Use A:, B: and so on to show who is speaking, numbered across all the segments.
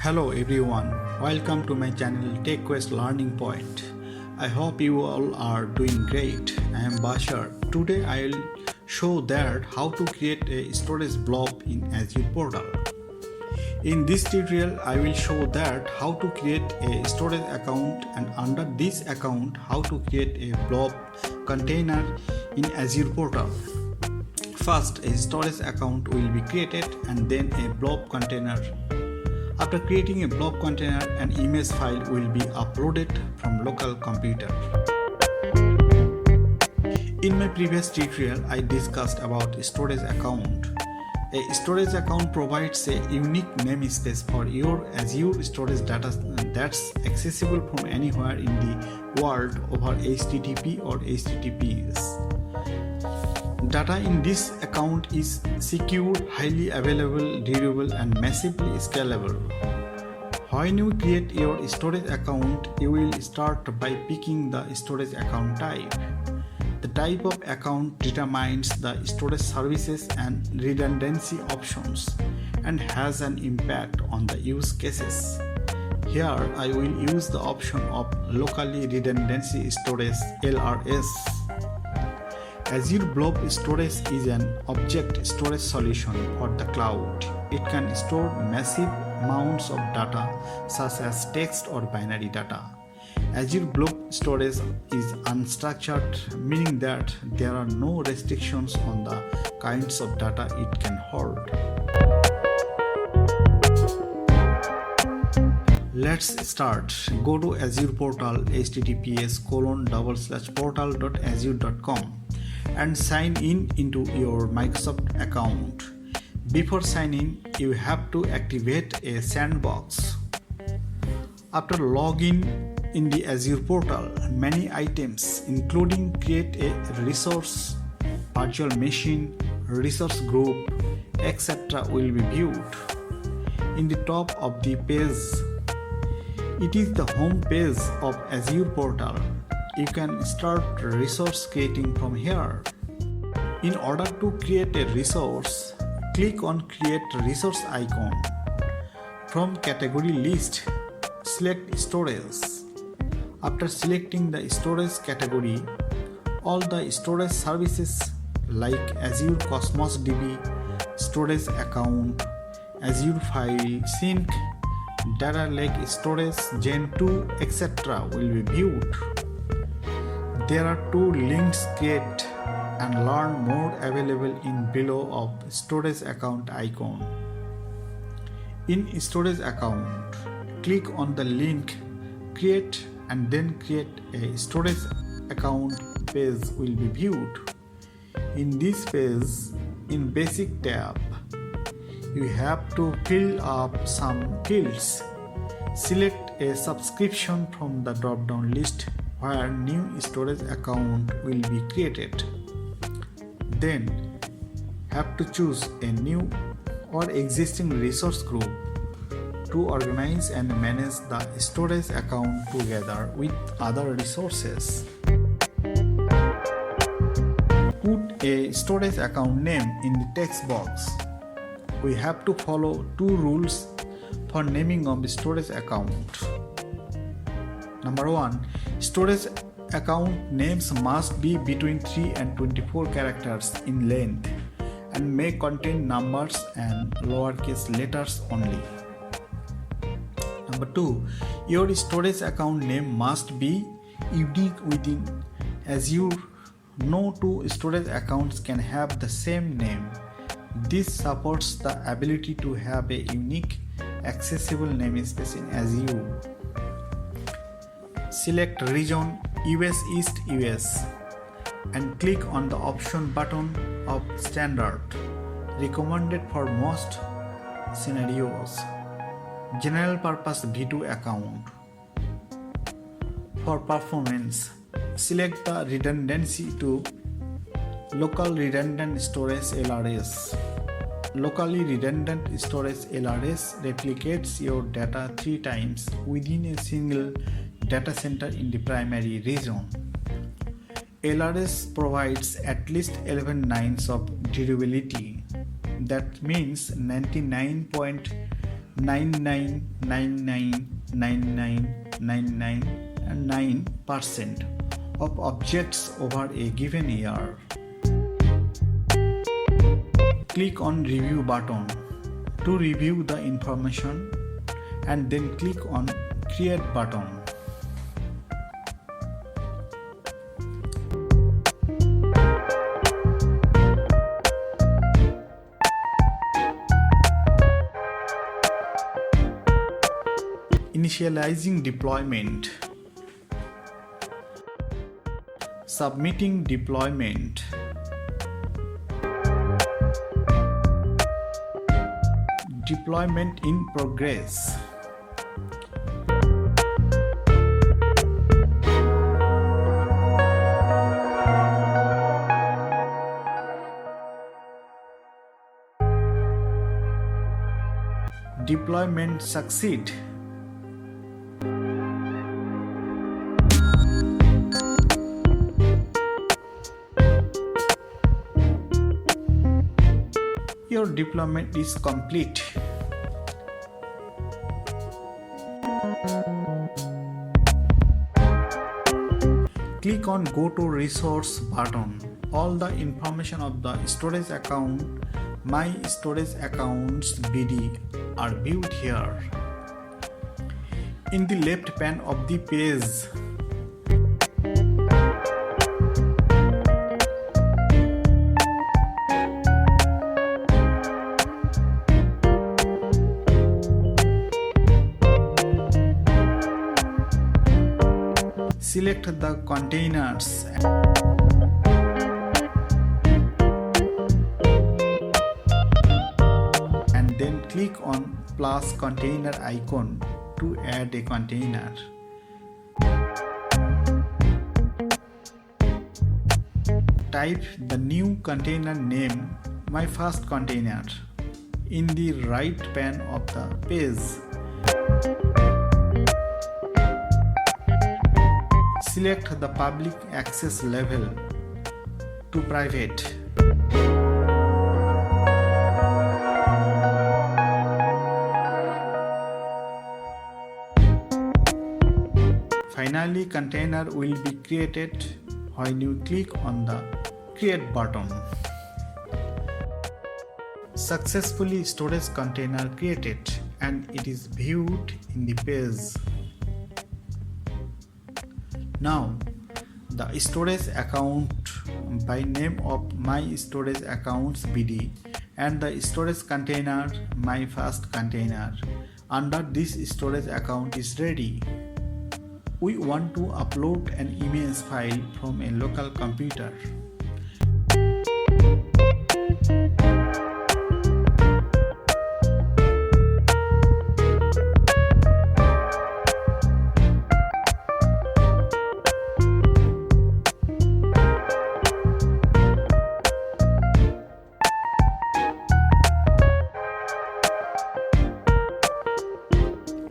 A: Hello everyone, welcome to my channel TechQuest Learning Point. I hope you all are doing great. I am Bashar. Today I will show that how to create a storage blob in Azure portal. In this tutorial I will show that how to create a storage account, and under this account how to create a blob container in Azure portal. First, a storage account will be created and then a blob container. After creating a blob container, an image file will be uploaded from local computer. In my previous tutorial, I discussed about storage account. A storage account provides a unique namespace for your Azure storage data that's accessible from anywhere in the world over HTTP or HTTPS. Data in this account is secure, highly available, durable, and massively scalable. When you create your storage account, you will start by picking the storage account type. The type of account determines the storage services and redundancy options and has an impact on the use cases. Here I will use the option of locally redundancy storage (LRS). Azure Blob Storage is an object storage solution for the cloud. It can store massive amounts of data such as text or binary data. Azure Blob Storage is unstructured, meaning that there are no restrictions on the kinds of data it can hold. Let's start. Go to Azure portal https://portal.azure.com and sign in into your Microsoft account. Before signing, you have to activate a sandbox. After login in the Azure portal, many items including create a resource, virtual machine, resource group, etc. will be viewed. In the top of the page, it is the home page of Azure portal. You can start resource creating from here. In order to create a resource, click on Create Resource icon. From category list, select Storage. After selecting the storage category, all the storage services like Azure Cosmos DB, Storage Account, Azure File Sync, Data Lake Storage Gen 2, etc. will be viewed. There are two links: Create and Learn More available in below of Storage Account icon. In Storage Account, click on the link Create and then Create a Storage Account page will be viewed. In this page, in Basic tab, you have to fill up some fields. Select a subscription from the drop-down list where new storage account will be created. Then have to choose a new or existing resource group to organize and manage the storage account together with other resources. Put a storage account name in the text box. We have to follow two rules for naming of the storage account. Number 1, storage account names must be between 3 and 24 characters in length and may contain numbers and lowercase letters only. Number 2, your storage account name must be unique within Azure. No two storage accounts can have the same name. This supports the ability to have a unique, accessible namespace in Azure. Select region US East US and click on the option button of Standard, recommended for most scenarios. General purpose V2 account. For performance, select the redundancy to Local Redundant Storage (LRS). Locally redundant storage (LRS) replicates your data 3 times within a single data center in the primary region. LRS provides at least 11 nines of durability. That means 99.9 99.999999% of objects over a given year. Click on Review button to review the information and then click on Create button. Initializing deployment. Submitting deployment. Deployment in progress. Deployment succeed. Your deployment is complete. Click on Go to Resource button. All the information of the storage account, My Storage Accounts BD are viewed here. In the left pane of the page, select the containers and then click on plus container icon to add a container. Type the new container name, My First Container, in the right pane of the page. Select the public access level to private. Finally, container will be created when you click on the Create button. Successfully storage container created and it is viewed in the page. Now, the storage account by name of My Storage Accounts BD and the storage container My First Container under this storage account is ready. We want to upload an image file from a local computer.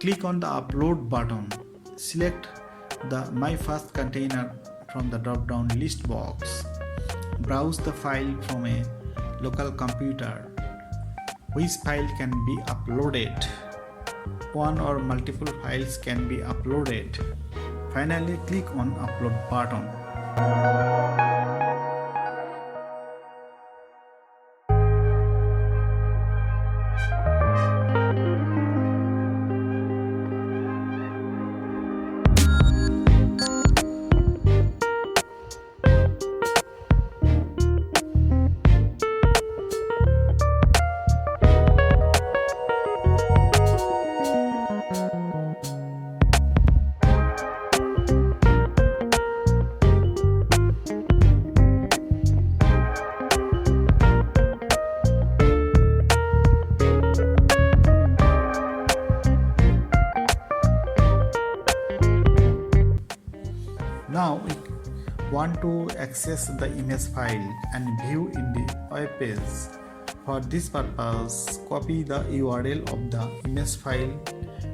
A: Click on the Upload button. Select the My First Container from the drop-down list box. Browse the file from a local computer. Which file can be uploaded? One or multiple files can be uploaded. Finally, click on Upload button. Now we want to access the image file and view in the web page. For this purpose, copy the URL of the image file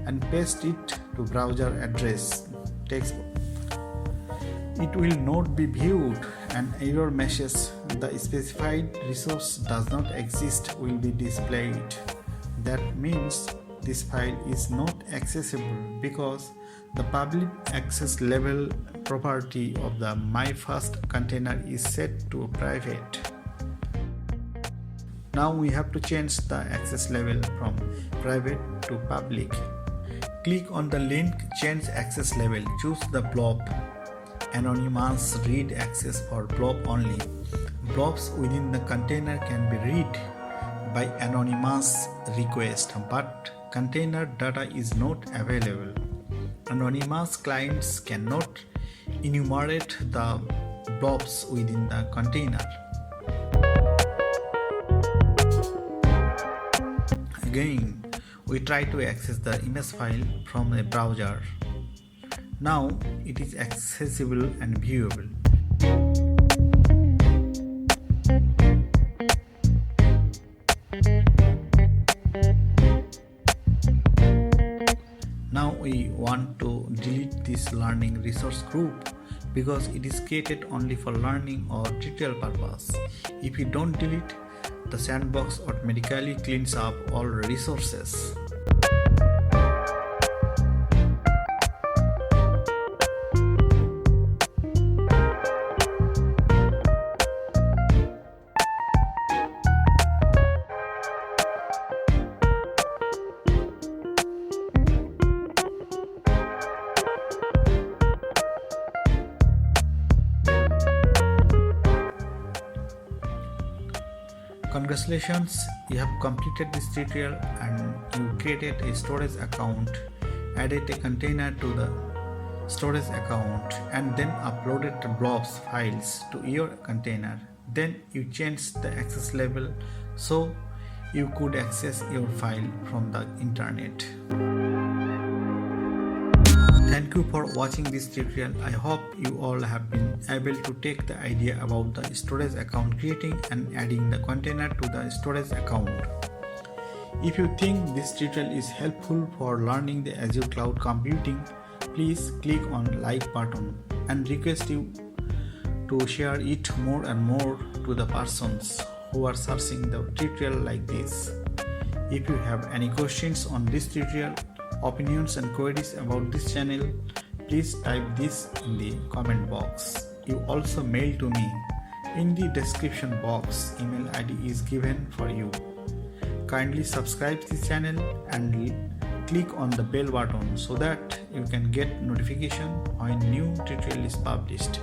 A: and paste it to browser address text. It will not be viewed. An error message, the specified resource does not exist, will be displayed. That means this file is not accessible because the public access level property of the my first container is set to private. Now we have to change the access level from private to public. Click on the link change access level. Choose the Blob. Anonymous read access for Blob only. Blobs within the container can be read by anonymous request, but container data is not available. Anonymous clients cannot enumerate the blobs within the container. Again, we try to access the image file from a browser. Now it is accessible and viewable. Now we want to delete this learning resource group because it is created only for learning or tutorial purpose. If you don't delete, the sandbox automatically cleans up all resources. Congratulations, you have completed this tutorial and you created a storage account, added a container to the storage account and then uploaded the blobs files to your container. Then you changed the access level so you could access your file from the internet. Thank you for watching this tutorial. I hope you all have been able to take the idea about the storage account creating and adding the container to the storage account. If you think this tutorial is helpful for learning the Azure Cloud Computing, please click on like button and request you to share it more and more to the persons who are searching the tutorial like this. If you have any questions on this tutorial, opinions and queries about this channel, please type this in the comment box. You also mail to me. In the description box, email ID is given for you. Kindly subscribe this channel and click on the bell button so that you can get notification when new tutorial is published.